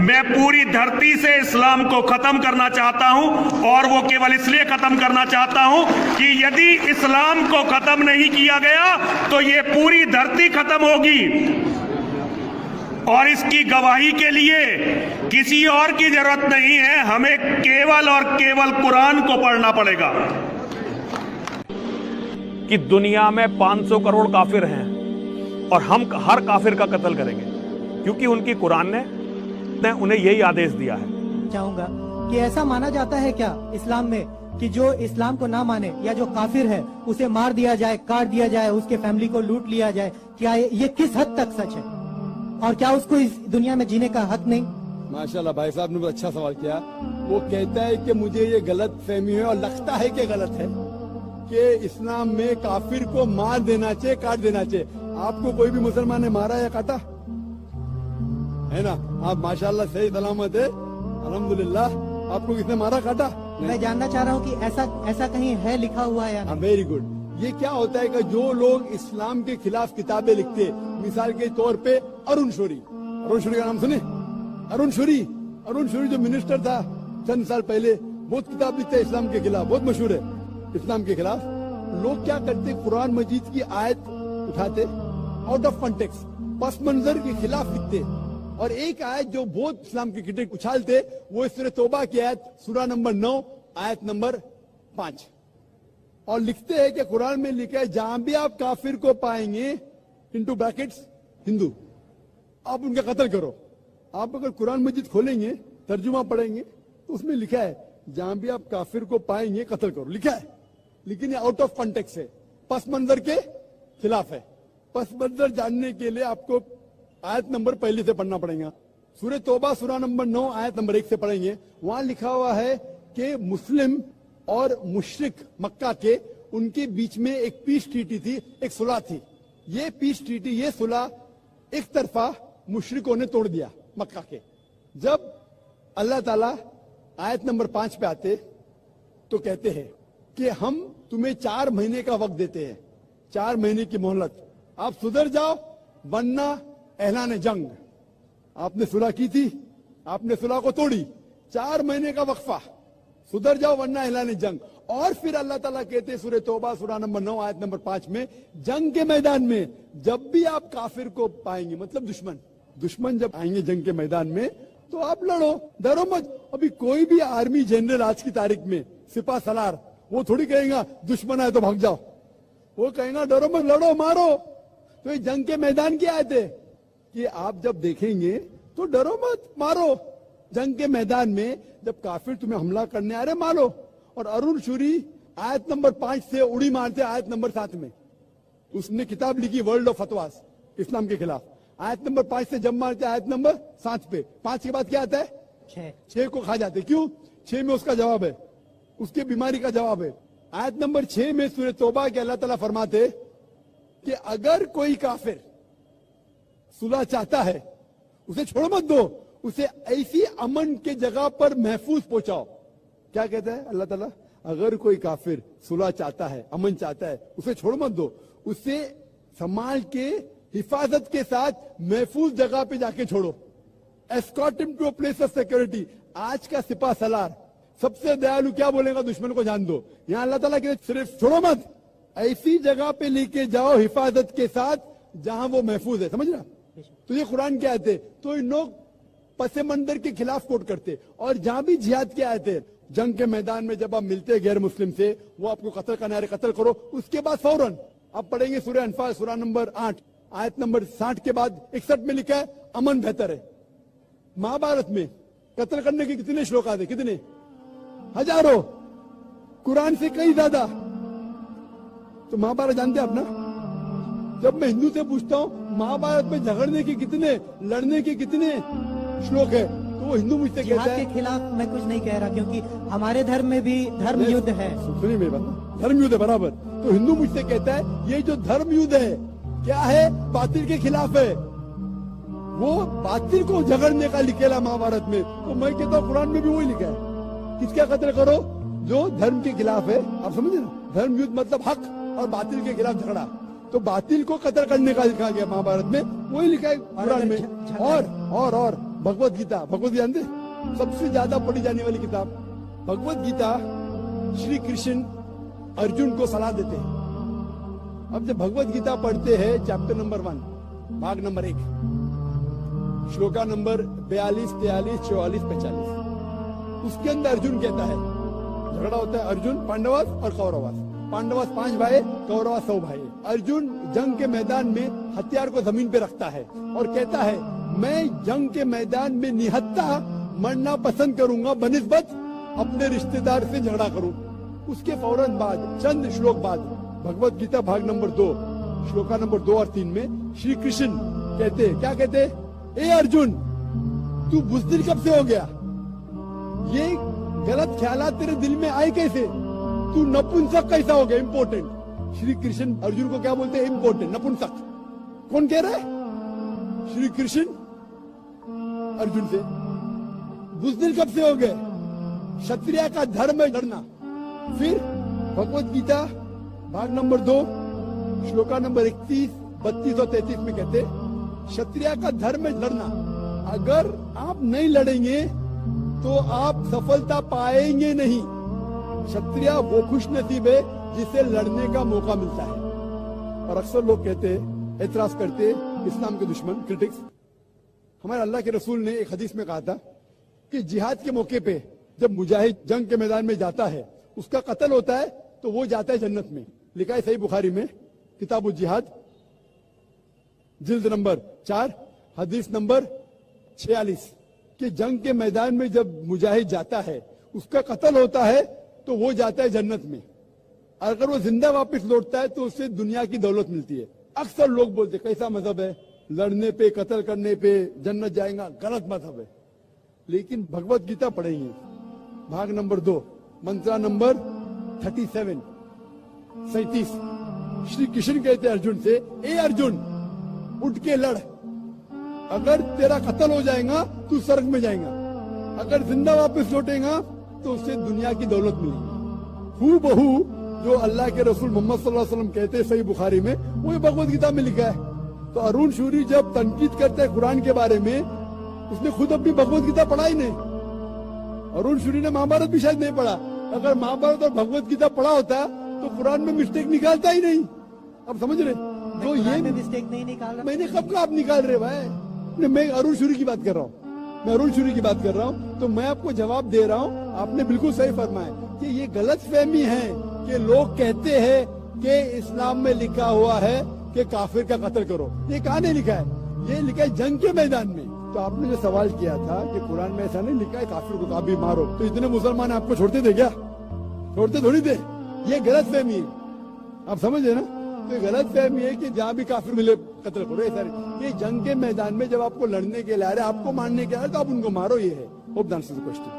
मैं पूरी धरती से इस्लाम को खत्म करना चाहता हूं, और वो केवल इसलिए खत्म करना चाहता हूं कि यदि इस्लाम को खत्म नहीं किया गया तो ये पूरी धरती खत्म होगी, और इसकी गवाही के लिए किसी और की जरूरत नहीं है, हमें केवल और केवल कुरान को पढ़ना पड़ेगा। कि दुनिया में 500 करोड़ काफिर हैं और हम हर काफिर का कत्ल करेंगे, क्योंकि उनकी कुरान ने उन्हें यही आदेश दिया है। चाहूंगा कि ऐसा माना जाता है क्या इस्लाम में कि जो इस्लाम को ना माने या जो काफिर है उसे मार दिया जाए, काट दिया जाए, उसके फैमिली को लूट लिया जाए? क्या ये किस हद तक सच है, और क्या उसको इस दुनिया में जीने का हक नहीं? माशाल्लाह भाई साहब ने बहुत अच्छा सवाल किया। वो कहता है कि मुझे ये गलत फहमी है और लगता है कि गलत है कि इस्लाम में काफिर को मार देना चाहिए, काट देना चाहिए। आपको कोई भी मुसलमान ने मारा या काटा है ना? आप माशाल्लाह सही सलामत है, अल्हम्दुलिल्लाह। आपको किसने मारा, काटा? मैं जानना चाह रहा हूँ कि ऐसा कहीं है लिखा हुआ है या नहीं? Very good. ये क्या होता है कि जो लोग इस्लाम के खिलाफ किताबें लिखते, मिसाल के तौर पे अरुण शौरी का नाम सुने? अरुण शौरी जो मिनिस्टर था चंद साल पहले, बहुत किताब लिखते हैं इस्लाम के खिलाफ, बहुत मशहूर है इस्लाम के खिलाफ। लोग क्या करते, कुरान मजीद की आयत उठाते, आउट ऑफ कॉन्टेक्स्ट पस मंजर के खिलाफ लिखते, और एक आयत जो बहुत इस्लाम के क्रिटिक उछालते, वो सूरह तौबा की आयत, सूरा नंबर 9 आयत नंबर 5, और लिखते हैं कि कुरान में लिखा है जहां भी आप काफिर को पाएंगे, इनटू ब्रैकेट्स हिंदू, आप उनका कत्ल करो। आप अगर कुरान मजीद खोलेंगे, तर्जुमा पढ़ेंगे, तो उसमें लिखा है जहां भी आप काफिर को पाएंगे कत्ल करो, लिखा है। लेकिन ये आउट ऑफ कॉन्टेक्स्ट है, पस मंजर के खिलाफ है। पस मंजर जानने के लिए आपको आयत नंबर पहले से पढ़ना पड़ेगा। सूरह तौबा सूरा नंबर 9 आयत नंबर 1 से पढ़ेंगे। वहां लिखा हुआ है कि मुस्लिम और मुशरिक मक्का के, उनके बीच में एक पीस ट्रीटी थी, एक सुलह थी। ये पीस ट्रीटी, ये सुलह एक तरफा मुशरिकों ने तोड़ दिया मक्का के। जब अल्लाह ताला आयत नंबर 5 पे आते तो कहते हैं कि हम तुम्हें 4 महीने का वक्त देते हैं, 4 महीने की मोहलत, आप सुधर जाओ वरना ऐलान जंग। आपने सुलह की थी, आपने सुलह को तोड़ी, 4 महीने का वक्फा, सुधर जाओ वरना ऐलान जंग। और फिर अल्लाह ताला कहते हैं सूरह तौबा सूरा नंबर 9 आयत नंबर 5 में, जंग के मैदान में जब भी आप काफिर को पाएंगे, मतलब दुश्मन जब आएंगे जंग के मैदान में, तो आप लड़ो, डरो मत। अभी कोई भी आर्मी जनरल आज की तारीख में, सिपा सलार, वो थोड़ी कहेगा दुश्मन आए तो भाग जाओ, वो कहेगा डरो मत, लड़ो, मारो। तो ये जंग के मैदान की आयत है कि आप जब देखेंगे तो डरो मत, मारो। जंग के मैदान में जब काफिर तुम्हें हमला करने आ रहे, मारो। और अरुण शौरी आयत नंबर 5 से उड़ी मारते आयत नंबर 7 में। उसने किताब लिखी वर्ल्ड ऑफ फतवास, इस्लाम के खिलाफ। आयत नंबर 5 से जब मारते आयत नंबर 7 पे, 5 के बाद क्या आता है? 6 को खा जाते। क्यों? 6 में उसका जवाब है, उसकी बीमारी का जवाब है। आयत नंबर 6 में सूरह तौबा के अल्लाह ताला फरमाते कि अगर कोई काफिर सुलह चाहता है, उसे छोड़ मत दो, उसे ऐसी अमन के जगह पर महफूज पहुंचाओ। क्या कहता है अल्लाह ताला? अगर कोई काफिर सुलह चाहता है, अमन चाहता है, उसे छोड़ मत दो, उसे संभाल के हिफाजत के साथ महफूज जगह पे जाके छोड़ो। Escort him to a place of security. आज का सिपा सलार सबसे दयालु क्या बोलेगा? दुश्मन को जान दो। यहाँ अल्लाह ताला कहते सिर्फ छोड़ो मत, ऐसी जगह पे लेके जाओ हिफाजत के साथ जहां वो महफूज है। समझ रहा? तो ये कुरान के आयत है। तो इन लोग पसे मंदिर के खिलाफ कोट करते, और जहां भी जिहाद के आयत है, जंग के मैदान में जब आप मिलते हैं गैर मुस्लिम से, वो आपको कत्ल करना है, कत्ल करो। उसके बाद फौरन आप पढ़ेंगे सूरह अनफाल सूरा नंबर 8 आयत नंबर 60 के बाद 61 में लिखा है अमन बेहतर है। महाभारत में कत्ल करने के कितने श्लोक आते? कितने? हजारों, कुरान से कई ज्यादा। तो महाभारत जानते हैं आप ना? जब मैं हिंदू से पूछता हूँ महाभारत में झगड़ने के कितने, लड़ने के कितने श्लोक है, तो वो हिंदू मुझसे कहता है के खिलाफ मैं कुछ नहीं कह रहा, क्योंकि हमारे धर्म में भी धर्म युद्ध है। सुनिए मेरी बात, धर्म युद्ध है बराबर। तो हिंदू मुझसे कहता है ये जो धर्म युद्ध है क्या है? बातिल के खिलाफ है। वो बातिल को झगड़ने का लिखेला महाभारत में। तो मैं कहता हूँ कुरान में भी वही लिखा है, किसका कत्ल करो? जो धर्म के खिलाफ है। आप समझे ना? धर्म युद्ध मतलब हक और बातिल के खिलाफ झगड़ा। तो बातिल को कत्ल करने का लिखा गया महाभारत में, वही लिखा है कुरान में। और भगवत गीता जानते, सबसे ज्यादा पढ़ी जाने वाली किताब भगवत गीता। श्री कृष्ण अर्जुन को सलाह देते हैं। अब जब भगवत गीता पढ़ते हैं, चैप्टर नंबर 1 भाग नंबर 1 श्लोका नंबर 42, 43, 44, 45, उसके अंदर अर्जुन कहता है, झगड़ा होता है अर्जुन पांडवास और कौरवास। पांडवास 5 भाई, कौरवास 100 भाई। अर्जुन जंग के मैदान में हथियार को जमीन पे रखता है और कहता है, मैं जंग के मैदान में निहत्था मरना पसंद करूंगा बनिस्बत अपने रिश्तेदार से झगड़ा करूं। उसके फौरन बाद, चंद श्लोक बाद, भगवत गीता भाग नंबर 2 श्लोका नंबर 2 और 3 में श्री कृष्ण कहते, क्या कहते, ए अर्जुन, तू बुज़दिल कब से हो गया? ये गलत ख्यालात तेरे दिल में आए कैसे? तू नपुंसक कैसा हो गया? इम्पोर्टेंट। श्री कृष्ण अर्जुन को क्या बोलते हैं? इम्पोर्टेंट, नपुंसक। कौन कह रहा है? श्री कृष्ण अर्जुन से। बुज़दिल कब से हो गए? क्षत्रिय का धर्म है लड़ना। फिर भगवत गीता भाग नंबर 2 श्लोका नंबर 31, 32 और 33 में कहते, क्षत्रिय का धर्म है लड़ना। अगर आप नहीं लड़ेंगे तो आप सफलता पाएंगे नहीं। क्षत्रिय वो खुश नसीब है जिसे लड़ने का मौका मिलता है। और अक्सर लोग कहते, एतराज करते, इस्लाम के दुश्मन, क्रिटिक्स, हमारे अल्लाह के रसूल ने एक हदीस में कहा था कि जिहाद के मौके पे जब मुजाहिद जंग के मैदान में जाता है, उसका कत्ल होता है तो वो जाता है जन्नत में। लिखा है सही बुखारी में, किताबुल जिहाद, जिल्द नंबर 4, हदीस नंबर 46, कि जंग के मैदान में जब मुजाहिद जाता है, उसका कत्ल होता है तो वो जाता है जन्नत में। अगर वो जिंदा वापस लौटता है तो उससे दुनिया की दौलत मिलती है। अक्सर लोग बोलते, कैसा मजहब है, लड़ने पे, कत्ल करने पे जन्नत जाएगा? गलत मजहब है। लेकिन भगवत गीता पढ़ेंगे, भाग नंबर 2 मंत्रा नंबर 37, 37, श्री कृष्ण कहते अर्जुन से, ए अर्जुन, उठ के लड़। अगर तेरा कत्ल हो जाएगा तू स्वर्ग में जाएगा, अगर जिंदा वापस लौटेगा तो उससे दुनिया की दौलत मिलेगी। हूबहू जो अल्लाह के रसूल मोहम्मद सल्लल्लाहु अलैहि वसल्लम कहते सही बुखारी में, वो भगवत गीता में लिखा है। तो अरुण शूरी जब तनकीद करते हैं कुरान के बारे में, उसने खुद अपनी भगवत गीता पढ़ा ही नहीं। अरुण शूरी ने महाभारत भी शायद नहीं पढ़ा। अगर महाभारत और भगवत गीता पढ़ा होता तो कुरान में मिस्टेक निकालता ही नहीं। अब समझ रहे? तो ये मिस्टेक नहीं निकाल रहा। मैंने कब का आप निकाल रहे भाई? मैं अरुण शूरी की बात कर रहा हूँ, मैं अरुण शूरी की बात कर रहा हूँ। तो मैं आपको जवाब दे रहा हूँ, आपने बिल्कुल सही फरमाया कि ये गलत फहमी है कि लोग कहते हैं कि इस्लाम में लिखा हुआ है कि काफिर का कत्ल करो। ये कहाँ नहीं लिखा है? ये लिखा है जंग के मैदान में। तो आपने जो सवाल किया था कि कुरान में ऐसा नहीं लिखा है काफिर को कभी मारो, तो इतने मुसलमान आपको छोड़ते थे क्या? छोड़ते थोड़ी थे। ये गलत फहमी है, आप समझे ना? तो ये गलत फहमी है कि जहाँ भी काफिर मिले कत्ल करो। ये जंग के मैदान में जब आपको लड़ने के लिए आ रहे, आपको मारने के आ रहे, तो आप उनको मारो। ये है। Hope the answer the question.